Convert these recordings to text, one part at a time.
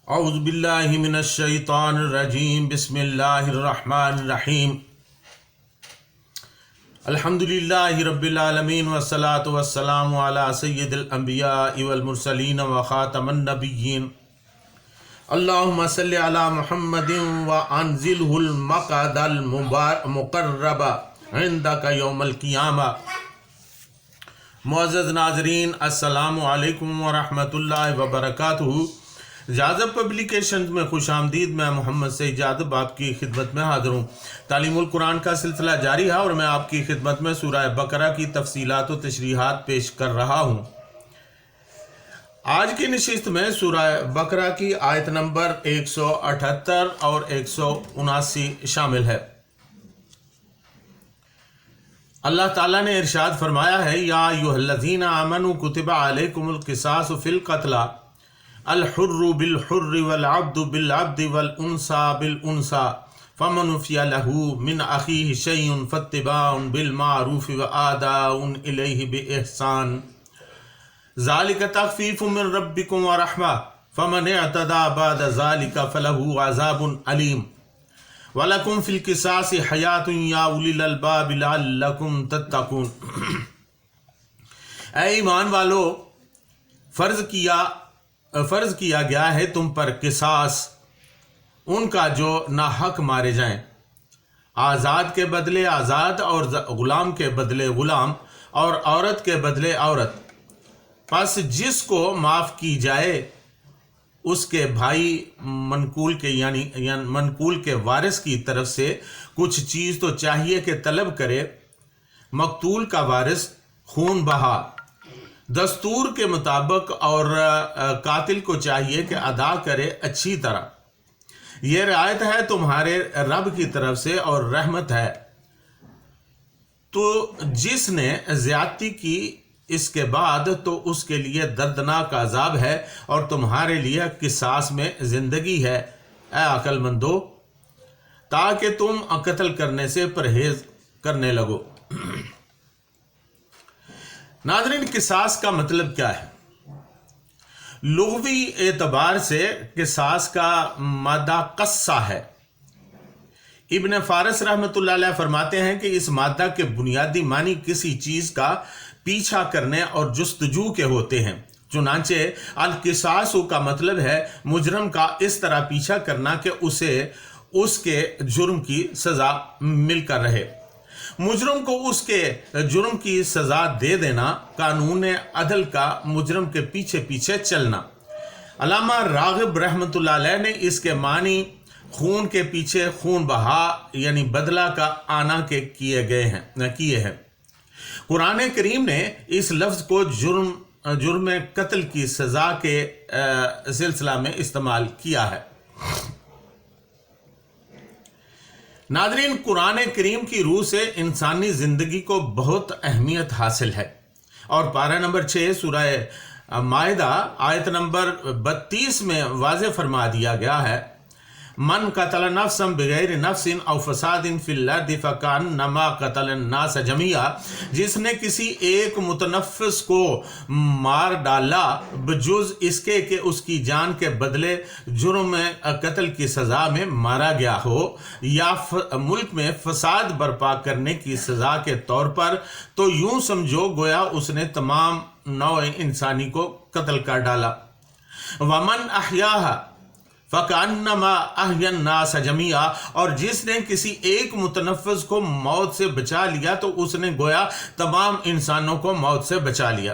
اعوذ باللہ من الشیطان الرجیم بسم اللہ الرحمن الرحیم الحمدللہ رب العالمین والصلاة والسلام علی سید الانبیاء والمرسلین وخاتم النبیین اللہم صلی علی محمد وانزلہ المقعد المقرب عندک یوم القیامہ۔ معزز ناظرین، السلام علیکم ورحمۃ اللہ وبرکاتہ۔ جاذب پبلیکیشنز میں خوش آمدید۔ میں محمد سعید جاذب آپ کی خدمت میں حاضر ہوں۔ تعلیم القرآن کا سلسلہ جاری ہے اور میں آپ کی خدمت میں سورہ بقرہ کی تفصیلات و تشریحات پیش کر رہا ہوں۔ آج کی نشست میں سورہ بقرہ کی آیت نمبر 178 اور 179 شامل ہے۔ اللہ تعالیٰ نے ارشاد فرمایا ہے، یا ایھا الذین آمنوا کتب علیکم القصاص فی القتلی الحر بالحر والعبد بالعبد والانثى بالانثى فمن عفی له من اخیہ شیء فاتباع بالمعروف واداء الیہ باحسان ذلک تخفیف من ربکم ورحمہ فمن اعتدی بعد ذلک فلہ عذاب علیم وَلَكُمْ فِي الْقِصَاصِ حَيَاةٌ يَا أُولِي الْأَلْبَابِ لَعَلَّكُمْ تَتَّقُونَ۔ اے ایمان والو، فرض کیا گیا ہے تم پر قصاص ان کا جو ناحق مارے جائیں، آزاد کے بدلے آزاد اور غلام کے بدلے غلام اور عورت کے بدلے عورت۔ پس جس کو معاف کی جائے اس کے بھائی منقول کے یعنی منقول کے وارث کی طرف سے کچھ چیز تو چاہیے کہ طلب کرے۔ مقتول کا وارث خون بہا دستور کے مطابق اور قاتل کو چاہیے کہ ادا کرے اچھی طرح۔ یہ رعایت ہے تمہارے رب کی طرف سے اور رحمت ہے۔ تو جس نے زیادتی کی اس کے بعد تو اس کے لیے دردناک عذاب ہے اور تمہارے لیے قصاص میں زندگی ہے، اے عقل مندو، تاکہ تم قتل کرنے سے پرہیز کرنے لگو۔ ناظرین، قصاص کا مطلب کیا ہے؟ لغوی اعتبار سے قصاص کا مادہ قصہ ہے۔ ابن فارس رحمۃ اللہ علیہ فرماتے ہیں کہ اس مادہ کے بنیادی معنی کسی چیز کا پیچھا کرنے اور جستجو کے ہوتے ہیں۔ چنانچہ القصاص کا مطلب ہے مجرم کا اس طرح پیچھا کرنا کہ اسے اس کے جرم کی سزا مل کر رہے۔ مجرم کو اس کے جرم کی سزا دے دینا، قانون عدل کا مجرم کے پیچھے پیچھے چلنا۔ علامہ راغب رحمۃ اللہ علیہ نے اس کے معنی خون کے پیچھے خون بہا یعنی بدلہ کا آنا کے کیے ہیں۔ قرآن کریم نے اس لفظ کو جرم قتل کی سزا کے سلسلہ میں استعمال کیا ہے۔ ناظرین، قرآن کریم کی روح سے انسانی زندگی کو بہت اہمیت حاصل ہے، اور پارہ نمبر 6 سورہ مائدہ آیت نمبر 32 میں واضح فرما دیا گیا ہے، من قتل نفسا بغیر نفس او فساد فی الارض فکانما قتل الناس جميعا، جس نے کسی ایک متنفس کو مار ڈالا بجز اس کے کہ اس کی جان کے بدلے جرم قتل کی سزا میں مارا گیا ہو، یا ملک میں فساد برپا کرنے کی سزا کے طور پر، تو یوں سمجھو گویا اس نے تمام نوع انسانی کو قتل کر ڈالا۔ ومن احیاھا فَكَأَنَّمَا أَحْيَا النَّاسَ جَمِيعًا، اور جس نے کسی ایک متنفس کو موت سے بچا لیا تو اس نے گویا تمام انسانوں کو موت سے بچا لیا۔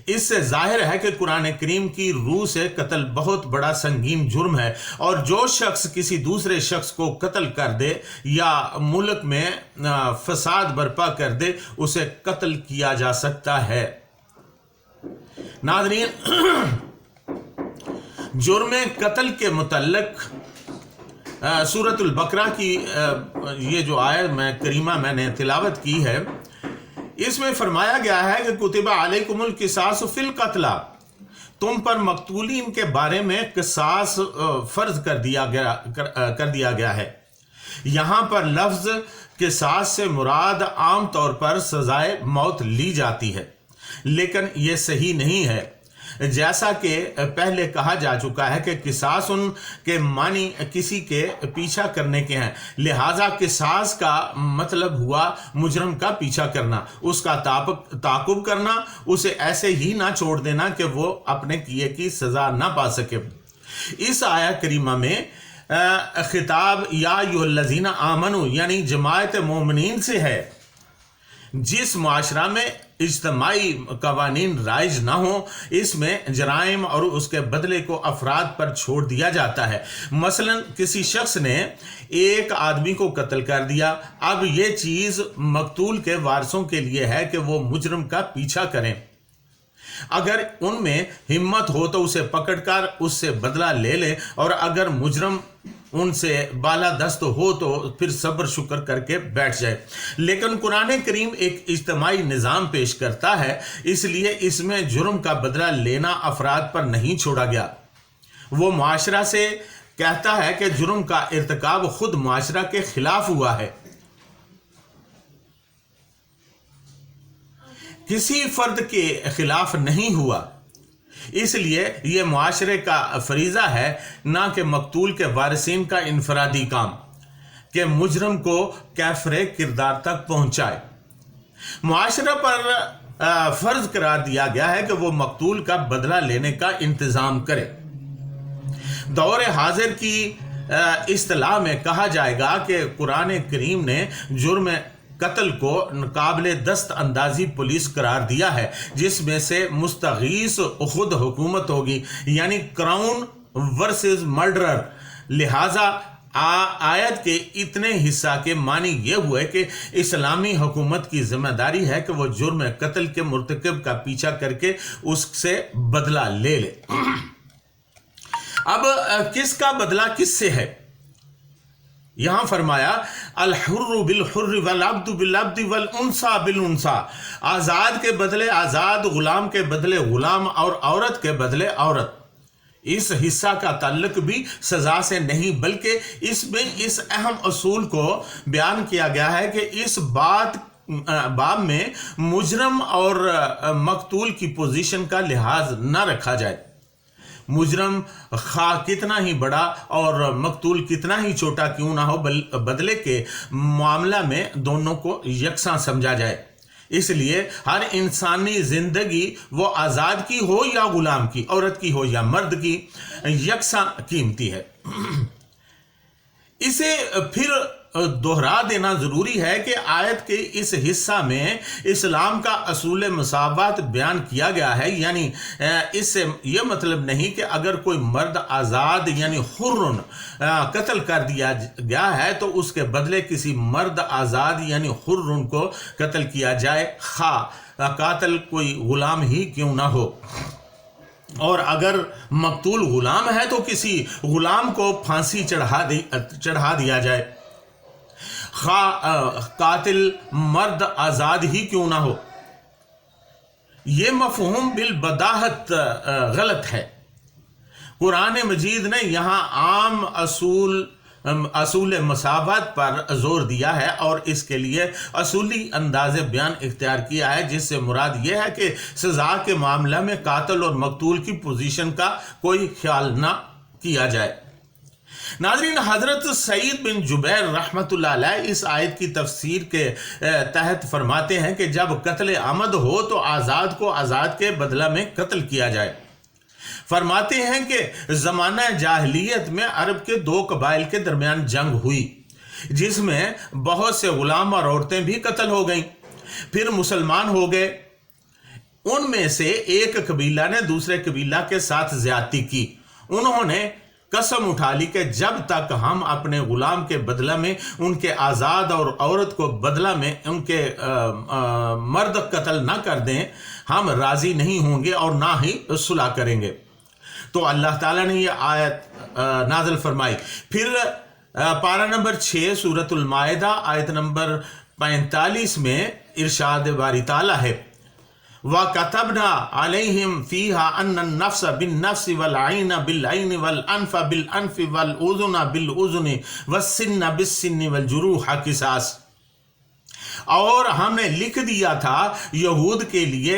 اس سے ظاہر ہے کہ قرآن کریم کی روح سے قتل بہت بڑا سنگین جرم ہے، اور جو شخص کسی دوسرے شخص کو قتل کر دے یا ملک میں فساد برپا کر دے اسے قتل کیا جا سکتا ہے۔ ناظرین، جرم قتل کے متعلق سورۃ البقرہ کی یہ جو آیت کریمہ میں نے تلاوت کی ہے، اس میں فرمایا گیا ہے کہ کتب علیکم القصاص فی القتلی، تم پر مقتولین کے بارے میں قصاص فرض کر دیا گیا ہے۔ یہاں پر لفظ قصاص سے مراد عام طور پر سزائے موت لی جاتی ہے، لیکن یہ صحیح نہیں ہے۔ جیسا کہ پہلے کہا جا چکا ہے کہ قصاص ان کے معنی کسی کے پیچھا کرنے کے ہیں، لہٰذا قصاص کا مطلب ہوا مجرم کا پیچھا کرنا، اس کا تعاقب کرنا، اسے ایسے ہی نہ چھوڑ دینا کہ وہ اپنے کیے کی سزا نہ پا سکے۔ اس آیت کریمہ میں خطاب یا ایھا الذین آمنوا یعنی جماعت مومنین سے ہے۔ جس معاشرہ میں اجتماعی قوانین رائج نہ ہوں، اس میں جرائم اور اس کے بدلے کو افراد پر چھوڑ دیا جاتا ہے۔ مثلا کسی شخص نے ایک آدمی کو قتل کر دیا، اب یہ چیز مقتول کے وارثوں کے لیے ہے کہ وہ مجرم کا پیچھا کریں۔ اگر ان میں ہمت ہو تو اسے پکڑ کر اس سے بدلہ لے لے، اور اگر مجرم ان سے بالا دست ہو تو پھر صبر شکر کر کے بیٹھ جائے۔ لیکن قرآن کریم ایک اجتماعی نظام پیش کرتا ہے، اس لیے اس میں جرم کا بدلہ لینا افراد پر نہیں چھوڑا گیا۔ وہ معاشرہ سے کہتا ہے کہ جرم کا ارتکاب خود معاشرہ کے خلاف ہوا ہے، کسی فرد کے خلاف نہیں ہوا، اس لیے یہ معاشرے کا فریضہ ہے، نہ کہ مقتول کے وارثین کا انفرادی کام، کہ مجرم کو کیفر کردار تک پہنچائے۔ معاشرہ پر فرض قرار دیا گیا ہے کہ وہ مقتول کا بدلہ لینے کا انتظام کرے۔ دور حاضر کی اصطلاح میں کہا جائے گا کہ قرآن کریم نے جرم قتل کو قابل دست اندازی پولیس قرار دیا ہے، جس میں سے مستغیث خود حکومت ہوگی، یعنی کراؤن ورسز مرڈرر۔ لہٰذا آیت کے اتنے حصہ کے معنی یہ ہوئے کہ اسلامی حکومت کی ذمہ داری ہے کہ وہ جرم قتل کے مرتکب کا پیچھا کر کے اس سے بدلہ لے لے۔ اب کس کا بدلہ کس سے ہے؟ یہاں فرمایا الحر بالحر والعبد بالعبد والانثى بالانثى، آزاد کے بدلے آزاد، غلام کے بدلے غلام، اور عورت کے بدلے عورت۔ اس حصہ کا تعلق بھی سزا سے نہیں، بلکہ اس میں اس اہم اصول کو بیان کیا گیا ہے کہ اس باب میں مجرم اور مقتول کی پوزیشن کا لحاظ نہ رکھا جائے۔ مجرم خواہ کتنا ہی بڑا اور مقتول کتنا ہی چھوٹا کیوں نہ ہو، بدلے کے معاملہ میں دونوں کو یکساں سمجھا جائے۔ اس لیے ہر انسانی زندگی وہ آزاد کی ہو یا غلام کی، عورت کی ہو یا مرد کی، یکساں قیمتی ہے۔ اسے پھر دہرا دینا ضروری ہے کہ آیت کے اس حصہ میں اسلام کا اصول مساوات بیان کیا گیا ہے، یعنی اس سے یہ مطلب نہیں کہ اگر کوئی مرد آزاد یعنی حرن قتل کر دیا گیا ہے تو اس کے بدلے کسی مرد آزاد یعنی حرن کو قتل کیا جائے، خواہ قاتل کوئی غلام ہی کیوں نہ ہو۔ اور اگر مقتول غلام ہے تو کسی غلام کو پھانسی چڑھا دیا جائے، خواہ قاتل مرد آزاد ہی کیوں نہ ہو۔ یہ مفہوم بالبداہت غلط ہے۔ قرآن مجید نے یہاں عام اصول مساوات پر زور دیا ہے اور اس کے لیے اصولی انداز بیان اختیار کیا ہے، جس سے مراد یہ ہے کہ سزا کے معاملہ میں قاتل اور مقتول کی پوزیشن کا کوئی خیال نہ کیا جائے۔ ناظرین، حضرت سعید بن جبیر رحمۃ اللہ علیہ اس آیت کی تفسیر کے تحت فرماتے ہیں کہ جب قتل عمد ہو تو آزاد کو آزاد کے بدلہ میں قتل کیا جائے۔ فرماتے ہیں کہ زمانہ جاہلیت میں عرب کے دو قبائل کے درمیان جنگ ہوئی، جس میں بہت سے غلام اور عورتیں بھی قتل ہو گئیں، پھر مسلمان ہو گئے۔ ان میں سے ایک قبیلہ نے دوسرے قبیلہ کے ساتھ زیادتی کی۔ انہوں نے قسم اٹھا لی کہ جب تک ہم اپنے غلام کے بدلہ میں ان کے آزاد اور عورت کو بدلہ میں ان کے مرد قتل نہ کر دیں، ہم راضی نہیں ہوں گے اور نہ ہی صلح کریں گے۔ تو اللہ تعالیٰ نے یہ آیت نازل فرمائی۔ پھر پارہ نمبر 6 سورۃ المائدہ آیت نمبر 45 میں ارشاد باری تعالیٰ ہے، وَكَتَبْنَا عَلَيْهِمْ فِيهَا أَنَّ النَّفْسَ بِالنَّفْسِ وَالْعَيْنَ بِالْعَيْنِ وَالْأَنْفَ بِالْأَنْفِ وَالْأُذُنَ بِالْأُذُنِ وَالسِّنَّ بِالسِّنِّ وَالْجُرُوحَ قِصَاص، اور ہم نے لکھ دیا تھا یہود کے لیے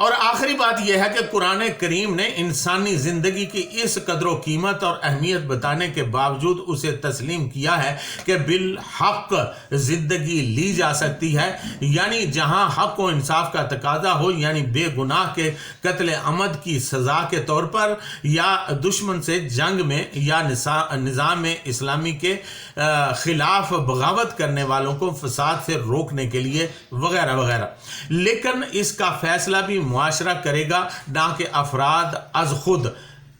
اور آخری بات یہ ہے کہ قرآن کریم نے انسانی زندگی کی اس قدر و قیمت اور اہمیت بتانے کے باوجود اسے تسلیم کیا ہے کہ بالحق زندگی لی جا سکتی ہے، یعنی جہاں حق و انصاف کا تقاضا ہو، یعنی بے گناہ کے قتل عمد کی سزا کے طور پر، یا دشمن سے جنگ میں، یا نظام اسلامی کے خلاف بغاوت کرنے والوں کو فساد سے روکنے کے لیے، وغیرہ وغیرہ۔ لیکن اس کا فیصلہ بھی معاشرہ کرے گا، نہ کہ افراد از خود،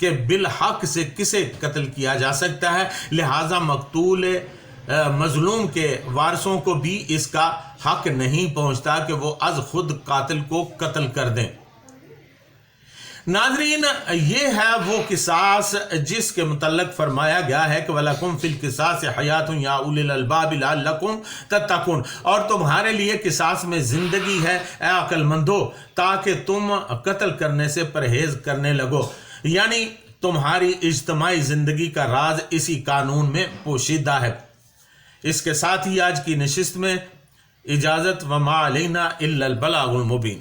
کہ بالحق سے کسے قتل کیا جا سکتا ہے۔ لہٰذا مقتول مظلوم کے وارثوں کو بھی اس کا حق نہیں پہنچتا کہ وہ از خود قاتل کو قتل کر دیں۔ ناظرین، یہ ہے وہ قصاص جس کے متعلق فرمایا گیا ہے کہ وَلَكُمْ فِي الْقِصَاصِ حَيَاةٌ يَا أُولِي الْأَلْبَابِ لَعَلَّكُمْ تَتَّقُونَ، اور تمہارے لیے قصاص میں زندگی ہے اے عقل مندو، تاکہ تم قتل کرنے سے پرہیز کرنے لگو، یعنی تمہاری اجتماعی زندگی کا راز اسی قانون میں پوشیدہ ہے۔ اس کے ساتھ ہی آج کی نشست میں اجازت، وما علینا الا البلاغ المبین۔